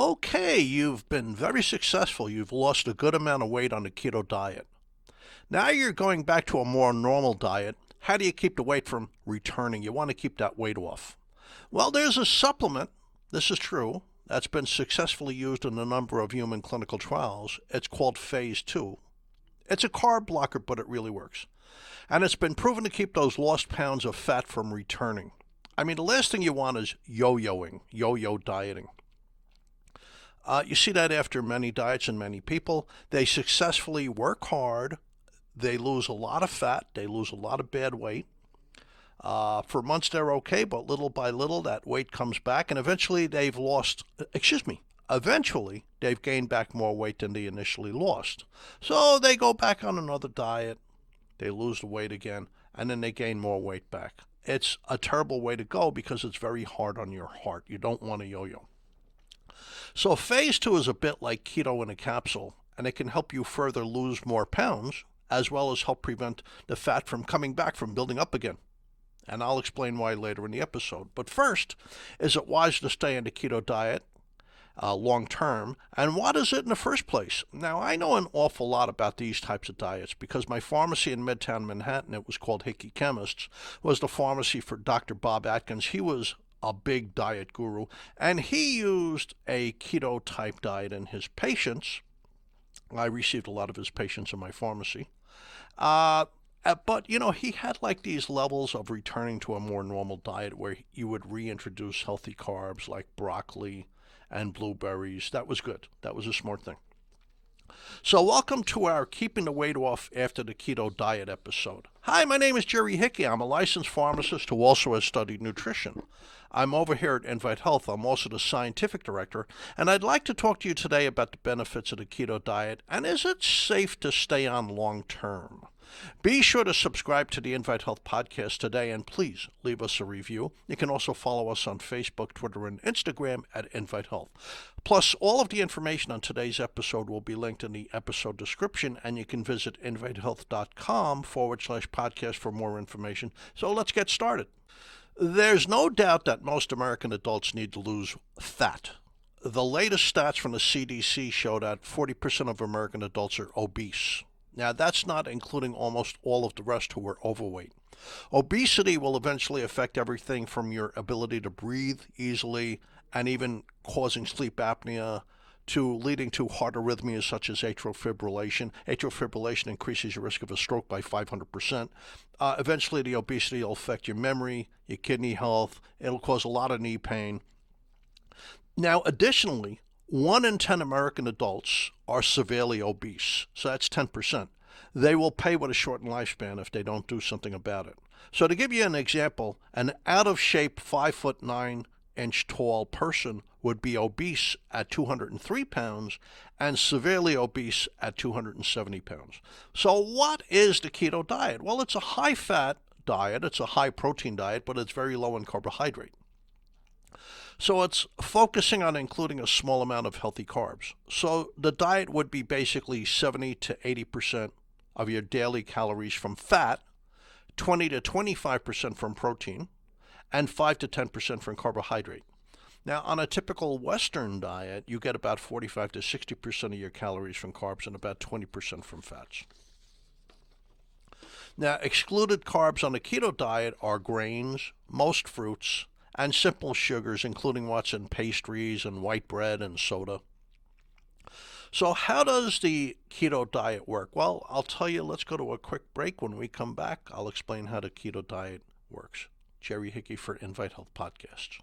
Okay, you've been very successful. You've lost a good amount of weight on the keto diet. Now you're going back to a more normal diet. How do you keep the weight from returning? You want to keep that weight off. Well, there's a supplement, this is true, that's been successfully used in a number of human clinical trials. It's called Phase 2. It's a carb blocker, but it really works. And it's been proven to keep those lost pounds of fat from returning. I mean, the last thing you want is yo-yoing, yo-yo dieting. You see that after many diets and many people. They successfully work hard. They lose a lot of fat. They lose a lot of bad weight. For months they're okay, but little by little that weight comes back, and eventually they've gained back more weight than they initially lost. So they go back on another diet, they lose the weight again, and then they gain more weight back. It's a terrible way to go because it's very hard on your heart. You don't want to yo-yo. So Phase 2 is a bit like keto in a capsule, and it can help you further lose more pounds, as well as help prevent the fat from coming back, from building up again. And I'll explain why later in the episode. But first, is it wise to stay on the keto diet long term? And what is it in the first place? Now, I know an awful lot about these types of diets because my pharmacy in Midtown Manhattan, it was called Hickey Chemists, was the pharmacy for Dr. Bob Atkins. He was a big diet guru, and he used a keto type diet in his patients. I received a lot of his patients in my pharmacy. But, he had like these levels of returning to a more normal diet where you would reintroduce healthy carbs like broccoli and blueberries. That was good. That was a smart thing. So welcome to our Keeping the Weight Off After the Keto Diet episode. Hi, my name is Jerry Hickey. I'm a licensed pharmacist who also has studied nutrition. I'm over here at Invite Health. I'm also the scientific director, and I'd like to talk to you today about the benefits of the keto diet and is it safe to stay on long term? Be sure to subscribe to the Invite Health podcast today, and please leave us a review. You can also follow us on Facebook, Twitter, and Instagram at Invite Health. Plus, all of the information on today's episode will be linked in the episode description, and you can visit invitehealth.com/podcast for more information. So let's get started. There's no doubt that most American adults need to lose fat. The latest stats from the CDC show that 40% of American adults are obese. Now, that's not including almost all of the rest who are overweight. Obesity will eventually affect everything from your ability to breathe easily and even causing sleep apnea to leading to heart arrhythmias such as atrial fibrillation. Atrial fibrillation increases your risk of a stroke by 500%. Eventually, the obesity will affect your memory, your kidney health. It'll cause a lot of knee pain. Now, additionally, 1 in 10 American adults are severely obese, so that's 10%. They will pay with a shortened lifespan if they don't do something about it. So to give you an example, an out-of-shape 5'9" tall person would be obese at 203 pounds and severely obese at 270 pounds. So what is the keto diet? Well, it's a high-fat diet, it's a high-protein diet, but it's very low in carbohydrate. So it's focusing on including a small amount of healthy carbs. So the diet would be basically 70 to 80% of your daily calories from fat, 20 to 25% from protein, and 5 to 10% from carbohydrate. Now, on a typical Western diet, you get about 45 to 60% of your calories from carbs and about 20% from fats. Now, excluded carbs on the keto diet are grains, most fruits, and simple sugars, including what's in pastries and white bread and soda. So how does the keto diet work? Well, I'll tell you, let's go to a quick break. When we come back, I'll explain how the keto diet works. Jerry Hickey for Invite Health Podcasts.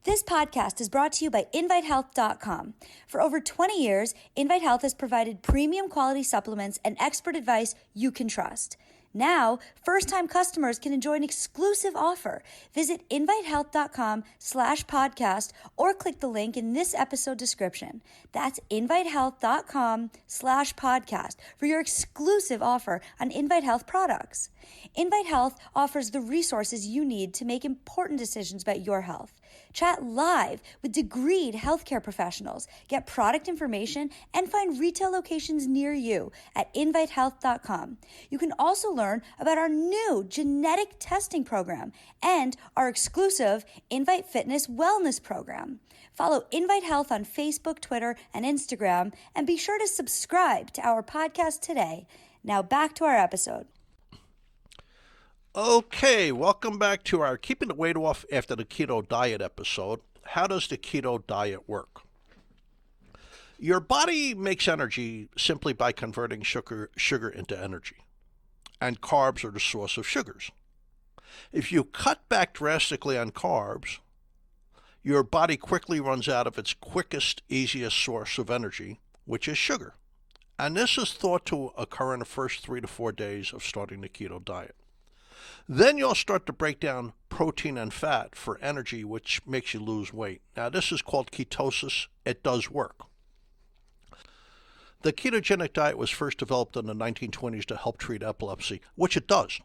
This podcast is brought to you by InviteHealth.com. For over 20 years, Invite Health has provided premium quality supplements and expert advice you can trust. Now, first-time customers can enjoy an exclusive offer. Visit invitehealth.com/podcast or click the link in this episode description. That's invitehealth.com/podcast for your exclusive offer on Invite Health products. Invite Health offers the resources you need to make important decisions about your health. Chat live with degreed healthcare professionals, get product information, and find retail locations near you at invitehealth.com. You can also learn learn about our new genetic testing program and our exclusive Invite Fitness Wellness program. Follow Invite Health on Facebook, Twitter, and Instagram, and be sure to subscribe to our podcast today. Now back to our episode. Okay, welcome back to our Keeping the Weight Off After the Keto Diet episode. How does the keto diet work? Your body makes energy simply by converting sugar into energy, and carbs are the source of sugars. If you cut back drastically on carbs, your body quickly runs out of its quickest, easiest source of energy, which is sugar. And this is thought to occur in the first 3 to 4 days of starting the keto diet. Then you'll start to break down protein and fat for energy, which makes you lose weight. Now, this is called ketosis. It does work. The ketogenic diet was first developed in the 1920s to help treat epilepsy, which it does.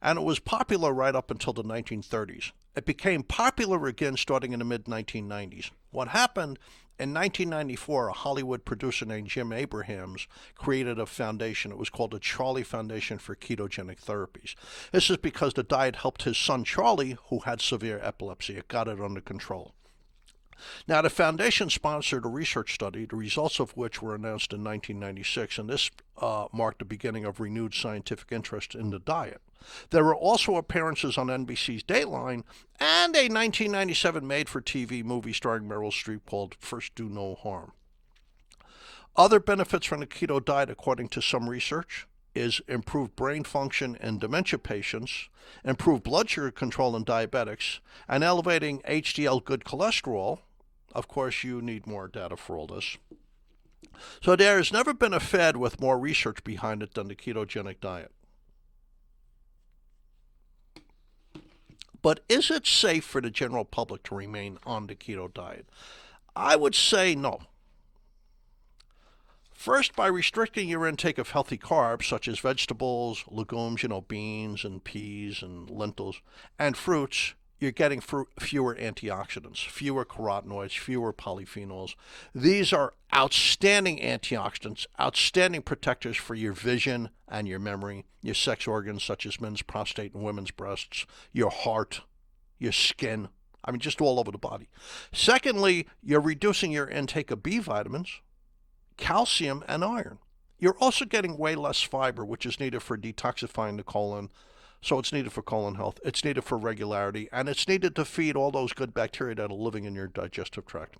And it was popular right up until the 1930s. It became popular again starting in the mid-1990s. What happened in 1994, a Hollywood producer named Jim Abrahams created a foundation. It was called the Charlie Foundation for Ketogenic Therapies. This is because the diet helped his son Charlie, who had severe epilepsy. It got it under control. Now, the foundation sponsored a research study, the results of which were announced in 1996, and this marked the beginning of renewed scientific interest in the diet. There were also appearances on NBC's Dateline and a 1997 made-for-TV movie starring Meryl Streep called First Do No Harm. Other benefits from the keto diet, according to some research, is improved brain function in dementia patients, improved blood sugar control in diabetics, and elevating HDL good cholesterol. Of course, you need more data for all this. So there has never been a fad with more research behind it than the ketogenic diet. But is it safe for the general public to remain on the keto diet? I would say no. First, by restricting your intake of healthy carbs, such as vegetables, legumes, beans and peas and lentils, and fruits, you're getting fewer antioxidants, fewer carotenoids, fewer polyphenols. These are outstanding antioxidants, outstanding protectors for your vision and your memory, your sex organs such as men's prostate and women's breasts, your heart, your skin, just all over the body. Secondly, you're reducing your intake of B vitamins, calcium, and iron. You're also getting way less fiber, which is needed for detoxifying the colon. So it's needed for colon health, it's needed for regularity, and it's needed to feed all those good bacteria that are living in your digestive tract.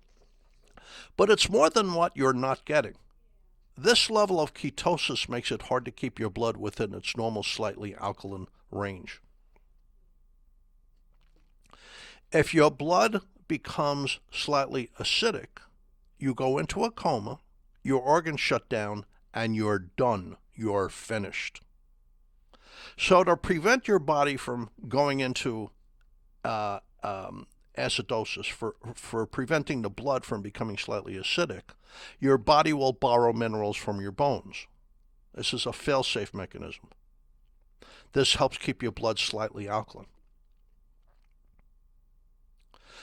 But it's more than what you're not getting. This level of ketosis makes it hard to keep your blood within its normal slightly alkaline range. If your blood becomes slightly acidic, you go into a coma, your organs shut down, and you're done. You're finished. So to prevent your body from going into acidosis, for preventing the blood from becoming slightly acidic, your body will borrow minerals from your bones. This is a fail-safe mechanism. This helps keep your blood slightly alkaline.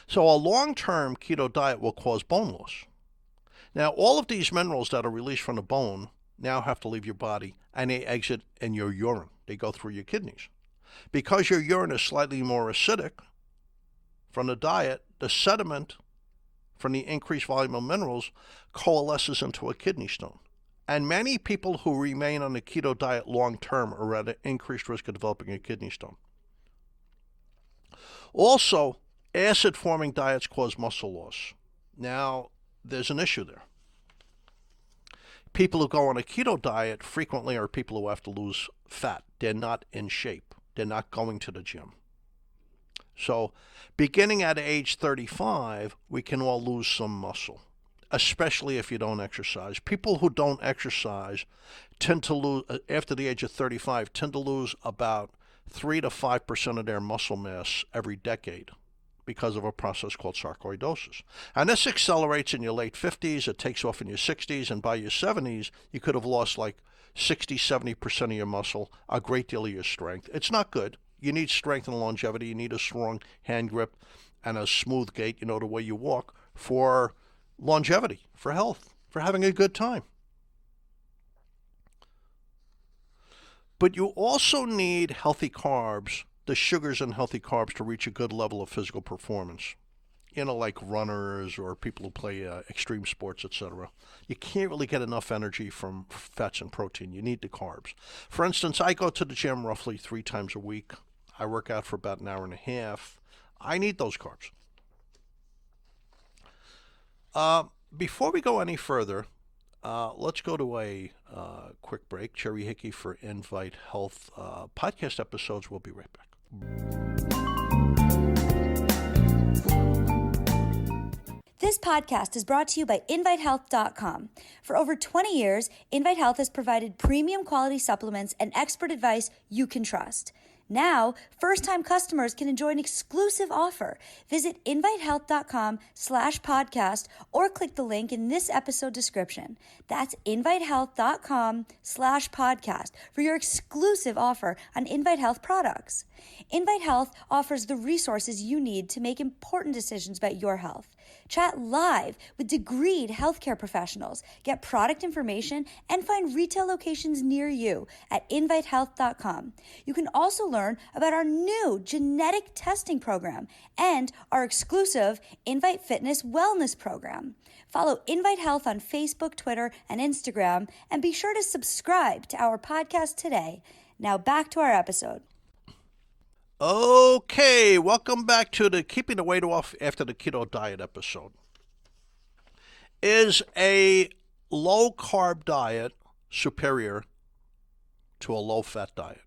So a long-term keto diet will cause bone loss. Now, all of these minerals that are released from the bone now have to leave your body, and they exit in your urine. They go through your kidneys. Because your urine is slightly more acidic from the diet, the sediment from the increased volume of minerals coalesces into a kidney stone. And many people who remain on the keto diet long term are at an increased risk of developing a kidney stone. Also, acid-forming diets cause muscle loss. Now, there's an issue there. People who go on a keto diet frequently are people who have to lose fat. They're not in shape. They're not going to the gym. So beginning at age 35, we can all lose some muscle, especially if you don't exercise. People who don't exercise tend to lose, after the age of 35, tend to lose about 3 to 5% of their muscle mass every decade because of a process called sarcoidosis. And this accelerates in your late 50s, it takes off in your 60s, and by your 70s, you could have lost like 60, 70% of your muscle, a great deal of your strength. It's not good. You need strength and longevity. You need a strong hand grip and a smooth gait, the way you walk, for longevity, for health, for having a good time. But you also need healthy carbs, the sugars and healthy carbs, to reach a good level of physical performance. Like runners or people who play extreme sports, etc. You can't really get enough energy from fats and protein. You need the carbs. For instance, I go to the gym roughly 3 times a week. I work out for about an hour and a half. I need those carbs. Before we go any further, let's go to a quick break. Cherry Hickey for Invite Health podcast episodes. We'll be right back. This podcast is brought to you by InviteHealth.com. For over 20 years, Invite Health has provided premium quality supplements and expert advice you can trust. Now, first-time customers can enjoy an exclusive offer. Visit invitehealth.com/podcast or click the link in this episode description. That's invitehealth.com/podcast for your exclusive offer on Invite Health products. Invite Health offers the resources you need to make important decisions about your health. Chat live with degreed healthcare professionals, get product information, and find retail locations near you at invitehealth.com. You can also learn about our new genetic testing program and our exclusive Invite Fitness Wellness program. Follow Invite Health on Facebook, Twitter, and Instagram, and be sure to subscribe to our podcast today. Now back to our episode. Okay, welcome back to the Keeping the Weight Off After the Keto Diet episode. Is a low-carb diet superior to a low-fat diet?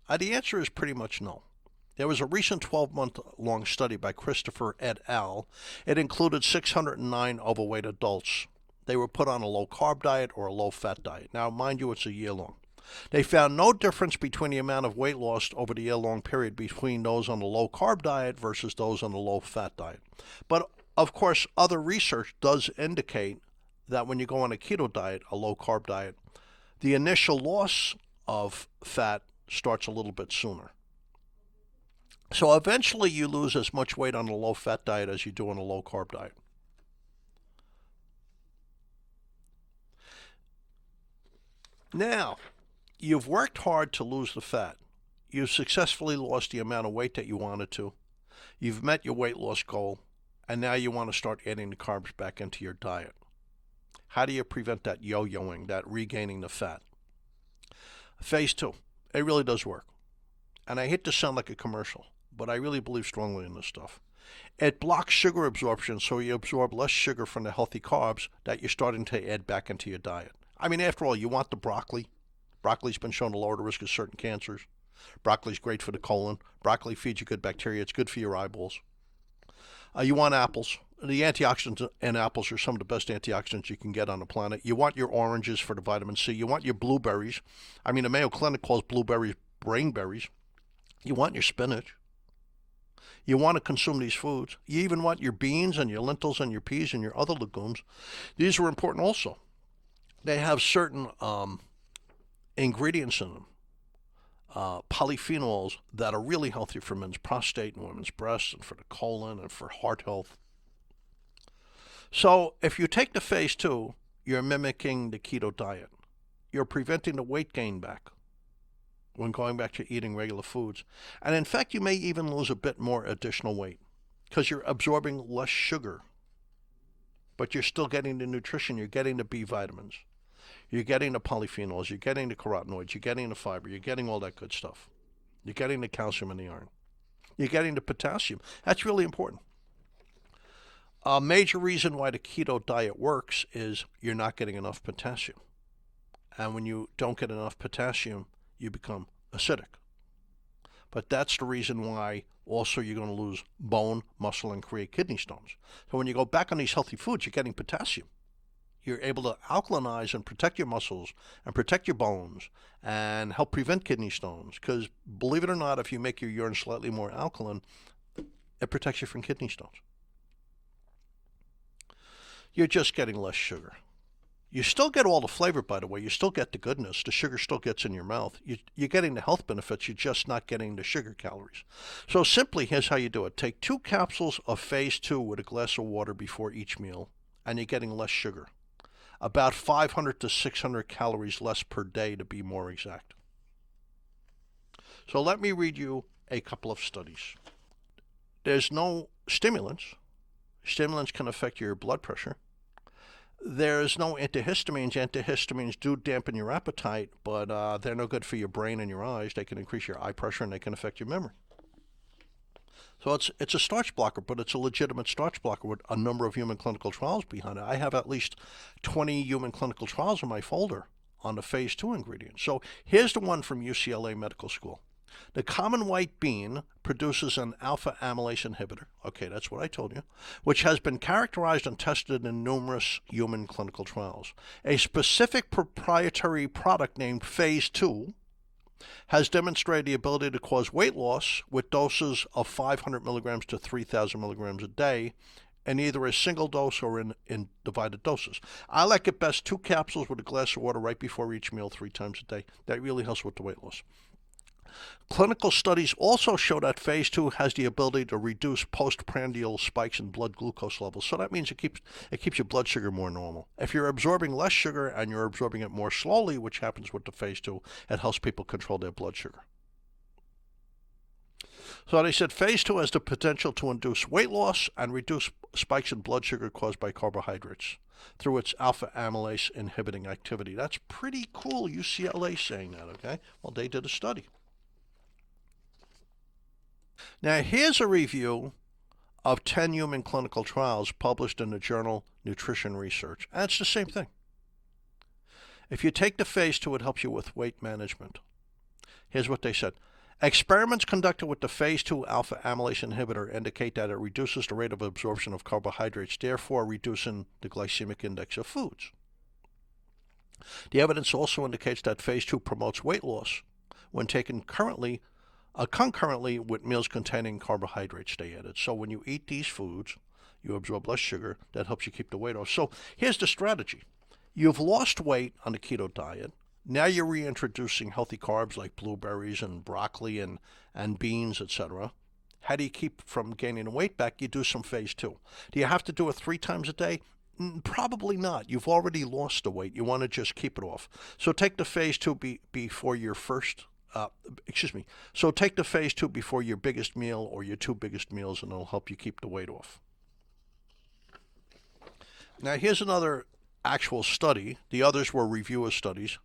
The answer is pretty much no. There was a recent 12-month-long study by Christopher et al. It included 609 overweight adults. They were put on a low-carb diet or a low-fat diet. Now, mind you, it's a year long. They found no difference between the amount of weight lost over the year-long period between those on the low-carb diet versus those on the low-fat diet. But, of course, other research does indicate that when you go on a keto diet, a low-carb diet, the initial loss of fat starts a little bit sooner. So eventually you lose as much weight on a low-fat diet as you do on a low-carb diet. Now, you've worked hard to lose the fat. You've successfully lost the amount of weight that you wanted to. You've met your weight loss goal, and now you want to start adding the carbs back into your diet. How do you prevent that yo-yoing, that regaining the fat? Phase 2. It really does work. And I hate to sound like a commercial, but I really believe strongly in this stuff. It blocks sugar absorption, so you absorb less sugar from the healthy carbs that you're starting to add back into your diet. I mean, after all, you want the broccoli. Broccoli's been shown to lower the risk of certain cancers. Broccoli's great for the colon. Broccoli feeds you good bacteria. It's good for your eyeballs. You want apples. The antioxidants in apples are some of the best antioxidants you can get on the planet. You want your oranges for the vitamin C. You want your blueberries. I mean, the Mayo Clinic calls blueberries brainberries. You want your spinach. You want to consume these foods. You even want your beans and your lentils and your peas and your other legumes. These are important also. They have certain ingredients in them, polyphenols that are really healthy for men's prostate and women's breasts and for the colon and for heart health. So if you take the phase 2, you're mimicking the keto diet. You're preventing the weight gain back when going back to eating regular foods. And in fact, you may even lose a bit more additional weight because you're absorbing less sugar, but you're still getting the nutrition. You're getting the B vitamins. You're getting the polyphenols, you're getting the carotenoids, you're getting the fiber, you're getting all that good stuff. You're getting the calcium and the iron. You're getting the potassium. That's really important. A major reason why the keto diet works is you're not getting enough potassium. And when you don't get enough potassium, you become acidic. But that's the reason why also you're going to lose bone, muscle, and create kidney stones. So when you go back on these healthy foods, you're getting potassium. You're able to alkalinize and protect your muscles and protect your bones and help prevent kidney stones. Because believe it or not, if you make your urine slightly more alkaline, it protects you from kidney stones. You're just getting less sugar. You still get all the flavor, by the way. You still get the goodness. The sugar still gets in your mouth. You're getting the health benefits. You're just not getting the sugar calories. So simply, here's how you do it. Take 2 capsules of phase 2 with a glass of water before each meal, and you're getting less sugar. About 500 to 600 calories less per day, to be more exact. So let me read you a couple of studies. There's no stimulants. Stimulants can affect your blood pressure. There's no antihistamines. Antihistamines do dampen your appetite, but they're no good for your brain and your eyes. They can increase your eye pressure and they can affect your memory. So it's a starch blocker, but it's a legitimate starch blocker with a number of human clinical trials behind it. I have at least 20 human clinical trials in my folder on the phase 2 ingredients. So here's the one from UCLA Medical School. The common white bean produces an alpha amylase inhibitor, okay, that's what I told you, which has been characterized and tested in numerous human clinical trials. A specific proprietary product named phase 2 has demonstrated the ability to cause weight loss with doses of 500 milligrams to 3,000 milligrams a day in either a single dose or in divided doses. I like it best 2 capsules with a glass of water right before each meal 3 times a day. That really helps with the weight loss. Clinical studies also show that phase 2 has the ability to reduce postprandial spikes in blood glucose levels. So that means it keeps your blood sugar more normal. If you're absorbing less sugar and you're absorbing it more slowly, which happens with the phase 2, it helps people control their blood sugar. So they said phase 2 has the potential to induce weight loss and reduce spikes in blood sugar caused by carbohydrates through its alpha amylase inhibiting activity. That's pretty cool, UCLA saying that, okay? Well, they did a study. Now, here's a review of 10 human clinical trials published in the journal Nutrition Research. And it's the same thing. If you take the phase 2, it helps you with weight management. Here's what they said. Experiments conducted with the phase 2 alpha amylase inhibitor indicate that it reduces the rate of absorption of carbohydrates, therefore reducing the glycemic index of foods. The evidence also indicates that phase 2 promotes weight loss when taken concurrently with meals containing carbohydrates, they added. So when you eat these foods, you absorb less sugar. That helps you keep the weight off. So here's the strategy. You've lost weight on the keto diet. Now you're reintroducing healthy carbs like blueberries and broccoli and beans, etc. How do you keep from gaining the weight back? You do some phase 2. Do you have to do it 3 times a day? Probably not. You've already lost the weight. You want to just keep it off. So take the phase 2 before your first So take the phase 2 before your biggest meal or your 2 biggest meals, and it'll help you keep the weight off. Now, here's another actual study. The others were reviewer studies.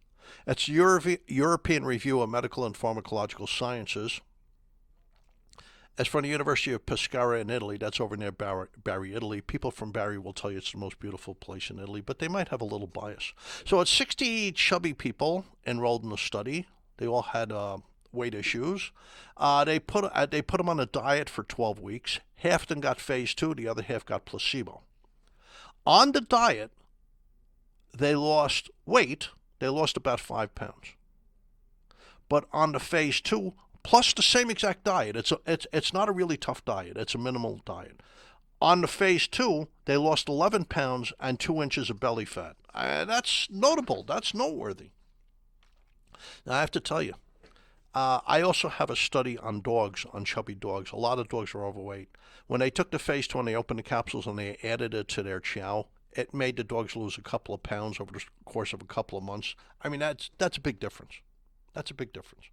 It's European Review of Medical and Pharmacological Sciences. It's from the University of Pescara in Italy. That's over near Bari, Italy. People from Bari will tell you it's the most beautiful place in Italy, but they might have a little bias. So it's 60 chubby people enrolled in the study. They all had weight issues. They put them on a diet for 12 weeks. Half of them got phase 2. The other half got placebo. On the diet, they lost weight. They lost about 5 pounds. But on the phase 2, plus the same exact diet, it's not a really tough diet. It's a minimal diet. On the phase 2, they lost 11 pounds and 2 inches of belly fat. That's notable. That's noteworthy. Now, I have to tell you, I also have a study on dogs, on chubby dogs. A lot of dogs are overweight. When they took the phase 2 and they opened the capsules and they added it to their chow, it made the dogs lose a couple of pounds over the course of a couple of months. I mean, that's a big difference. That's a big difference.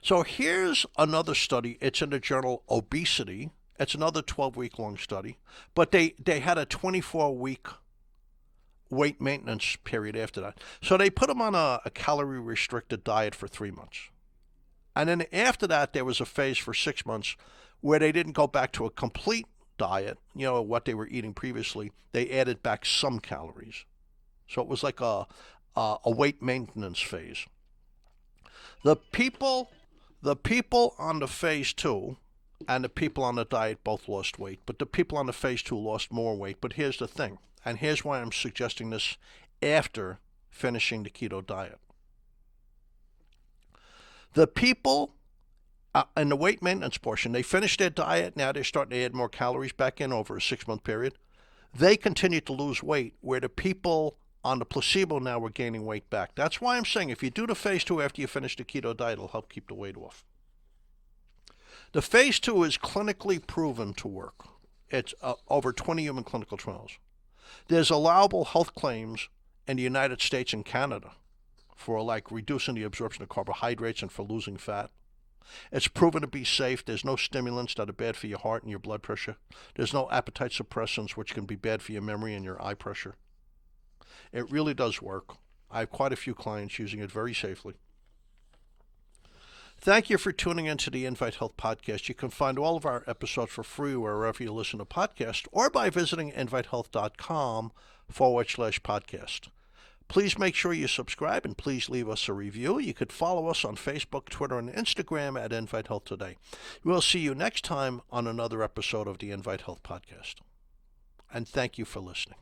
So here's another study. It's in the journal Obesity. It's another 12-week-long study. But they had a 24-week weight maintenance period after that. So they put them on a calorie-restricted diet for 3 months. And then after that, there was a phase for 6 months where they didn't go back to a complete diet, what they were eating previously. They added back some calories. So it was like a weight maintenance phase. The people on the phase 2 and the people on the diet both lost weight, but the people on the phase 2 lost more weight. But here's the thing, and here's why I'm suggesting this after finishing the keto diet. The people in the weight maintenance portion, they finished their diet, now they're starting to add more calories back in over a 6-month period. They continue to lose weight, where the people on the placebo now were gaining weight back. That's why I'm saying if you do the phase 2 after you finish the keto diet, it'll help keep the weight off. The phase 2 is clinically proven to work. It's over 20 human clinical trials. There's allowable health claims in the United States and Canada for like reducing the absorption of carbohydrates and for losing fat. It's proven to be safe. There's no stimulants that are bad for your heart and your blood pressure. There's no appetite suppressants, which can be bad for your memory and your eye pressure. It really does work. I have quite a few clients using it very safely. Thank you for tuning into the Invite Health Podcast. You can find all of our episodes for free wherever you listen to podcasts or by visiting invitehealth.com/podcast. Please make sure you subscribe and please leave us a review. You could follow us on Facebook, Twitter, and Instagram at Invite Health Today. We'll see you next time on another episode of the Invite Health Podcast. And thank you for listening.